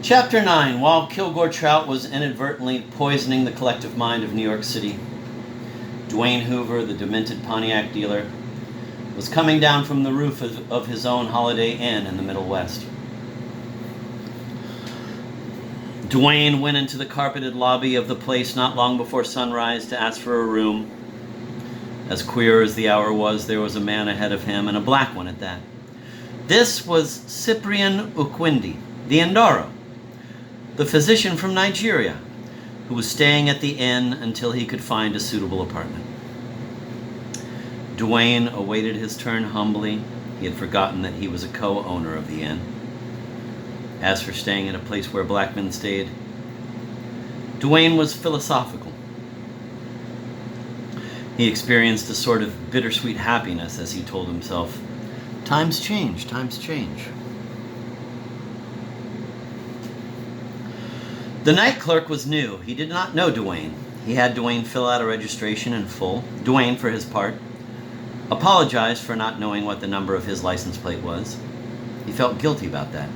Chapter 9. While Kilgore Trout was inadvertently poisoning the collective mind of New York City, Dwayne Hoover, the demented Pontiac dealer, was coming down from the roof of his own Holiday Inn in the Middle West. Dwayne went into the carpeted lobby of the place not long before sunrise to ask for a room. As queer as the hour was, there was a man ahead of him, and a black one at that. This was Cyprian Ukwindi, the Ndaro, the physician from Nigeria, who was staying at the inn until he could find a suitable apartment. Dwayne awaited his turn humbly. He had forgotten that he was a co-owner of the inn. As for staying at a place where black men stayed, Dwayne was philosophical. He experienced a sort of bittersweet happiness as he told himself, "Times change, times change." The night clerk was new. He did not know Dwayne. He had Dwayne fill out a registration in full. Dwayne, for his part, apologized for not knowing what the number of his license plate was. He felt guilty about that,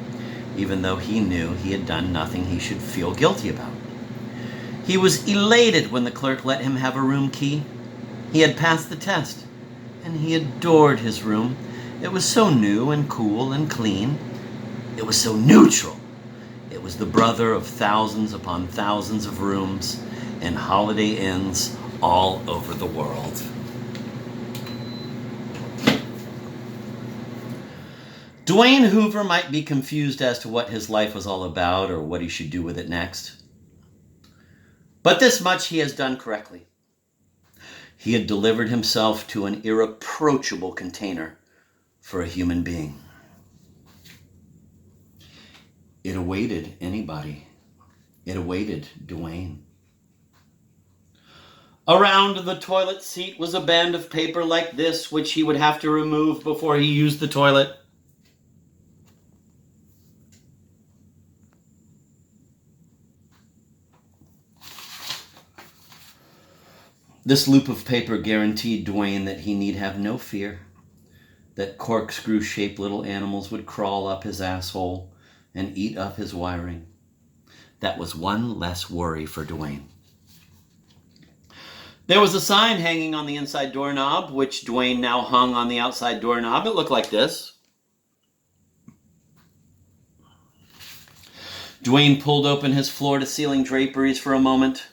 even though he knew he had done nothing he should feel guilty about. He was elated when the clerk let him have a room key. He had passed the test, and he adored his room. It was so new and cool and clean. It was so neutral. It was the brother of thousands upon thousands of rooms in Holiday Inns all over the world. Dwayne Hoover might be confused as to what his life was all about or what he should do with it next. But this much he has done correctly. He had delivered himself to an irreproachable container for a human being. It awaited anybody. It awaited Dwayne. Around the toilet seat was a band of paper like this, which he would have to remove before he used the toilet. This loop of paper guaranteed Dwayne that he need have no fear, that corkscrew-shaped little animals would crawl up his asshole and eat up his wiring. That was one less worry for Dwayne. There was a sign hanging on the inside doorknob, which Dwayne now hung on the outside doorknob. It looked like this. Dwayne pulled open his floor-to-ceiling draperies for a moment.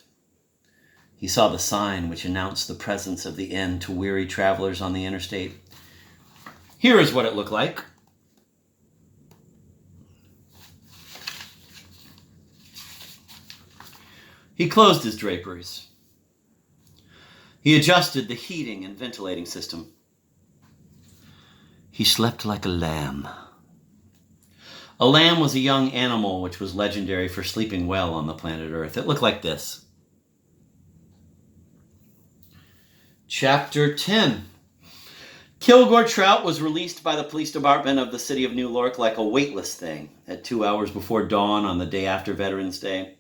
He saw the sign which announced the presence of the inn to weary travelers on the interstate. Here is what it looked like. He closed his draperies. He adjusted the heating and ventilating system. He slept like a lamb. A lamb was a young animal which was legendary for sleeping well on the planet Earth. It looked like this. Chapter 10. Kilgore Trout was released by the police department of the city of New York like a weightless thing at 2 hours before dawn on the day after Veterans Day.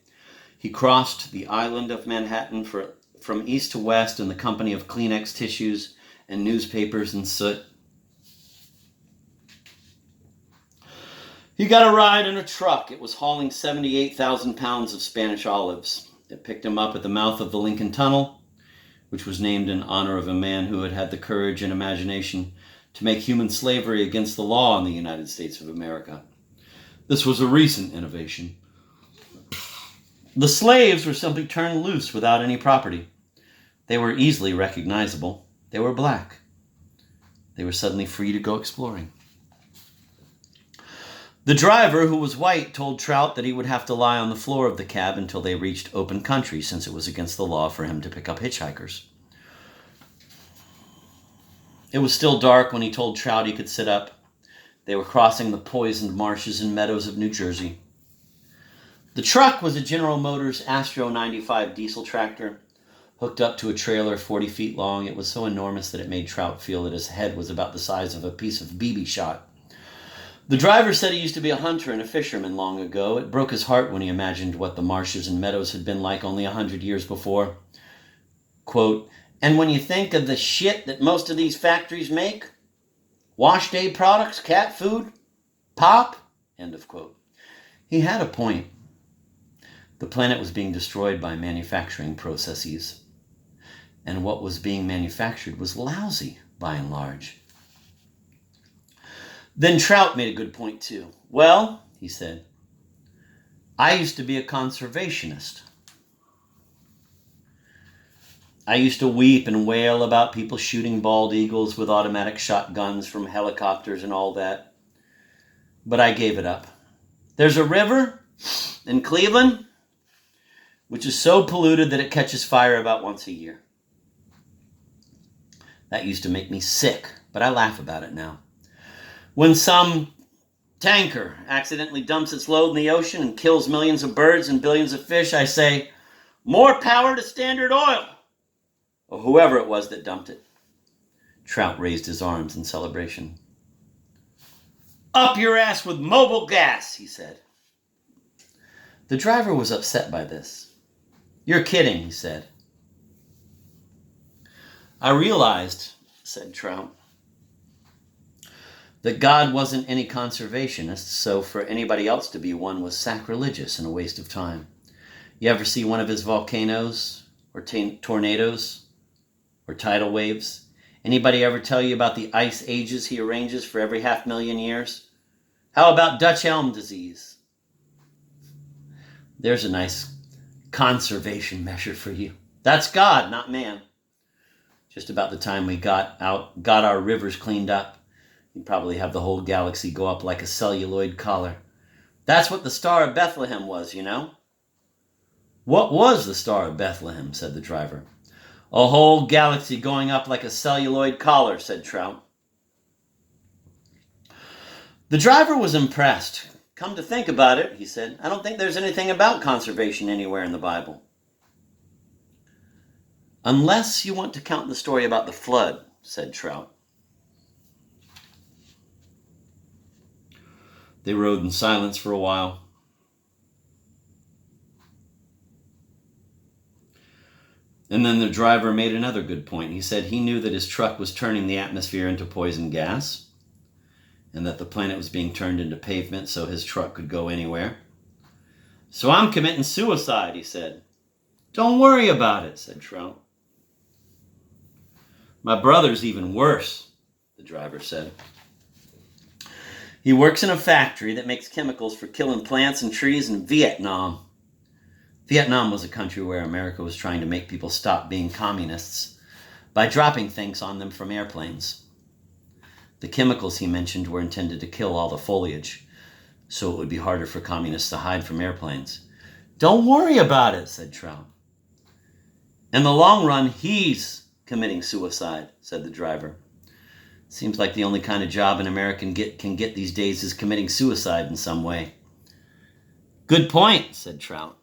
He crossed the island of Manhattan from east to west in the company of Kleenex tissues and newspapers and soot. He got a ride in a truck. It was hauling 78,000 pounds of Spanish olives. It picked him up at the mouth of the Lincoln Tunnel, which was named in honor of a man who had had the courage and imagination to make human slavery against the law in the United States of America. This was a recent innovation. The slaves were simply turned loose without any property. They were easily recognizable. They were black. They were suddenly free to go exploring. The driver, who was white, told Trout that he would have to lie on the floor of the cab until they reached open country, since it was against the law for him to pick up hitchhikers. It was still dark when he told Trout he could sit up. They were crossing the poisoned marshes and meadows of New Jersey. The truck was a General Motors Astro 95 diesel tractor, hooked up to a trailer 40 feet long. It was so enormous that it made Trout feel that his head was about the size of a piece of BB shot. The driver said he used to be a hunter and a fisherman long ago. It broke his heart when he imagined what the marshes and meadows had been like only 100 years before. Quote, "And when you think of the shit that most of these factories make, wash day products, cat food, pop," end of quote. He had a point. The planet was being destroyed by manufacturing processes, and what was being manufactured was lousy by and large. Then Trout made a good point too. Well, he said, I used to be a conservationist. I used to weep and wail about people shooting bald eagles with automatic shotguns from helicopters and all that. But I gave it up. There's a river in Cleveland which is so polluted that it catches fire about once a year. That used to make me sick, but I laugh about it now. When some tanker accidentally dumps its load in the ocean and kills millions of birds and billions of fish, I say, more power to Standard Oil, or whoever it was that dumped it. Trout raised his arms in celebration. Up your ass with mobile gas, he said. The driver was upset by this. You're kidding, he said. I realized, said Trout, that God wasn't any conservationist, so for anybody else to be one was sacrilegious and a waste of time. You ever see one of his volcanoes or tornadoes or tidal waves? Anybody ever tell you about the ice ages he arranges for every 500,000 years? How about Dutch elm disease? There's a nice conservation measure for you. That's God, not man. Just about the time we got our rivers cleaned up, you'd probably have the whole galaxy go up like a celluloid collar. That's what the Star of Bethlehem was, you know? What was the Star of Bethlehem, said the driver. A whole galaxy going up like a celluloid collar, said Trout. The driver was impressed. Come to think about it, he said, I don't think there's anything about conservation anywhere in the Bible. Unless you want to count the story about the flood, said Trout. They rode in silence for a while. And then the driver made another good point. He said he knew that his truck was turning the atmosphere into poison gas, and that the planet was being turned into pavement so his truck could go anywhere. So I'm committing suicide, he said. Don't worry about it, said Trout. My brother's even worse, the driver said. He works in a factory that makes chemicals for killing plants and trees in Vietnam. Vietnam was a country where America was trying to make people stop being communists by dropping things on them from airplanes. The chemicals he mentioned were intended to kill all the foliage, so it would be harder for communists to hide from airplanes. Don't worry about it, said Trout. In the long run, he's committing suicide, said the driver. Seems like the only kind of job an American can get these days is committing suicide in some way. Good point, said Trout.